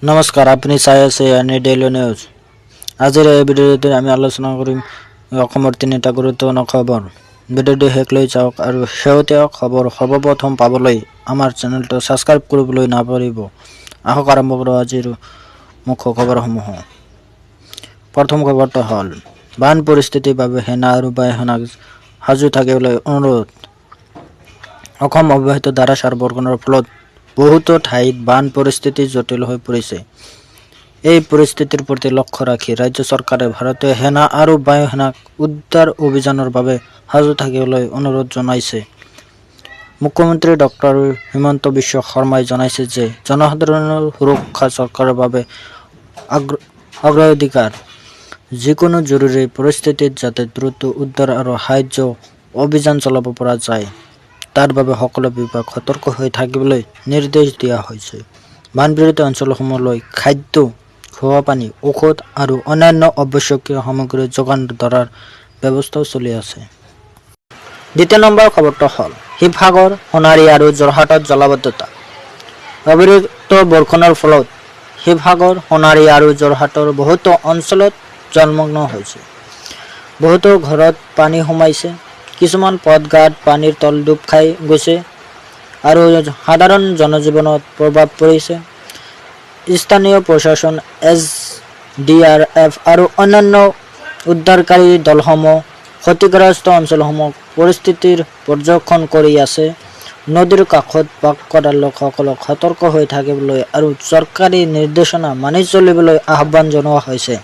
নমস্কাৰ, আপুনি চাই আছে এনি ডেইলি নিউজ। আজিৰ এই ভিডিঅ'টোত আমি আলোচনা কৰিম অসমৰ তিনিটা গুৰুত্বপূৰ্ণ খবৰ। ভিডিঅ'টো শেষলৈ চাওক আৰু শেহতীয়া খবৰ সৰ্বপ্ৰথম পাবলৈ আমাৰ চেনেলটো ছাবস্ক্ৰাইব কৰিবলৈ নাপাহৰিব। আহক আৰম্ভ কৰোঁ আজিৰ মুখ্য খবৰসমূহ। প্ৰথম খবৰটো হ'ল বান পৰিস্থিতিৰ বাবে সেনা আৰু বায়ুসেনাক সাজু থাকিবলৈ অনুৰোধ। অসম অব্যাহত ধাৰাসাৰ বৰষুণৰ ফলত বহুতো ঠাইত বান পৰিস্থিতি জটিল হৈ পৰিছে। এই পৰিস্থিতিৰ প্ৰতি লক্ষ্য ৰাখি ৰাজ্য চৰকাৰে ভাৰতীয় সেনা আৰু বায়ুসেনাক উদ্ধাৰ অভিযানৰ বাবে সাজু থাকিবলৈ অনুৰোধ জনাইছে। মুখ্যমন্ত্ৰী ডক্টৰ হিমন্ত বিশ্ব শৰ্মাই জনাইছে যে জনসাধাৰণৰ সুৰক্ষা চৰকাৰৰ বাবে অগ্ৰাধিকাৰ। যিকোনো জৰুৰী পৰিস্থিতিত যাতে দ্ৰুত উদ্ধাৰ আৰু সাহায্য অভিযান চলাব পৰা যায়, তাৰ বাবে সকলো বিভাগ সতৰ্ক হৈ থাকিবলৈ নিৰ্দেশ দিয়া হৈছে। বানপীড়িত অঞ্চলসমূহলৈ খাদ্য, খোৱা পানী, ঔষধ আৰু অন্যান্য আৱশ্যকীয় সামগ্ৰী যোগান ধৰাৰ ব্যৱস্থাও চলি আছে। দ্বিতীয় নম্বৰ খবৰটো হ'ল শিৱসাগৰ, সোণাৰী আৰু যোৰহাটত জলাবদ্ধতা। অবিৰত বৰষুণৰ ফলত শিৱসাগৰ, সোণাৰী আৰু যোৰহাটৰ বহুতো অঞ্চলত জলমগ্ন হৈছে। বহুতো ঘৰত পানী সোমাইছে। কিছুমান পথঘাট পানীৰ তল ডুব খাই গৈছে আৰু সাধাৰণ জনজীৱনত প্ৰভাৱ পৰিছে। স্থানীয় প্ৰশাসন, SDRF আৰু অন্যান্য উদ্ধাৰকাৰী দলসমূহ ক্ষতিগ্ৰস্ত অঞ্চলসমূহ পৰিস্থিতিৰ পৰ্যবেক্ষণ কৰি আছে। নদীৰ কাষত বাস কৰা লোকসকলক সতৰ্ক হৈ থাকিবলৈ আৰু চৰকাৰী নিৰ্দেশনা মানি চলিবলৈ আহ্বান জনোৱা হৈছে।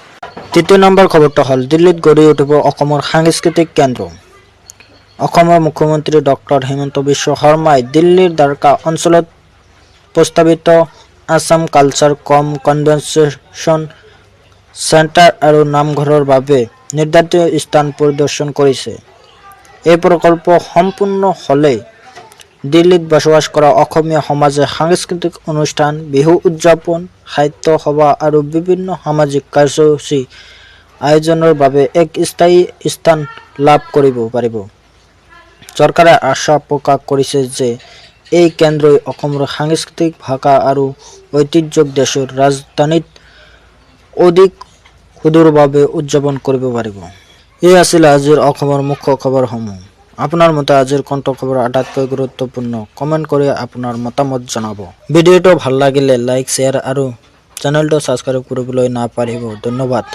তৃতীয় নম্বৰ খবৰটো হ'ল দিল্লীত গঢ়ি উঠিব অসমৰ সাংস্কৃতিক কেন্দ্ৰ। অসমৰ মুখ্যমন্ত্ৰী ডক্টৰ হিমন্ত বিশ্ব শৰ্মাই দিল্লীৰ দ্বাৰকা অঞ্চলত প্ৰস্তাৱিত আছাম কালচাৰ কম কনভেনশ্যন চেণ্টাৰ আৰু নামঘৰৰ বাবে নিৰ্ধাৰিত স্থান পৰিদৰ্শন কৰিছে। এই প্ৰকল্প সম্পূৰ্ণ হ'লে দিল্লীত বসবাস কৰা অসমীয়া সমাজে সাংস্কৃতিক অনুষ্ঠান, বিহু উদযাপন, সাহিত্য সভা আৰু বিভিন্ন সামাজিক কাৰ্যসূচী আয়োজনৰ বাবে এক স্থায়ী স্থান লাভ কৰিব পাৰিব। চৰকাৰে আশা প্ৰকাশ কৰিছে যে এই কেন্দ্ৰই অসমৰ সাংস্কৃতিক ভাষা আৰু ঐতিহ্যক দেশৰ ৰাজধানীত অধিক সুদূৰভাৱে উদযাপন কৰিব পাৰিব। এই আছিল আজিৰ অসমৰ মুখ্য খবৰসমূহ। আপোনাৰ মতে আজিৰ কোনটো খবৰ আটাইতকৈ গুৰুত্বপূৰ্ণ? কমেণ্ট কৰি আপোনাৰ মতামত জনাব। ভিডিঅ'টো ভাল লাগিলে লাইক, শ্বেয়াৰ আৰু চেনেলটো ছাবস্ক্ৰাইব কৰিবলৈ নাপাহৰিব। ধন্যবাদ।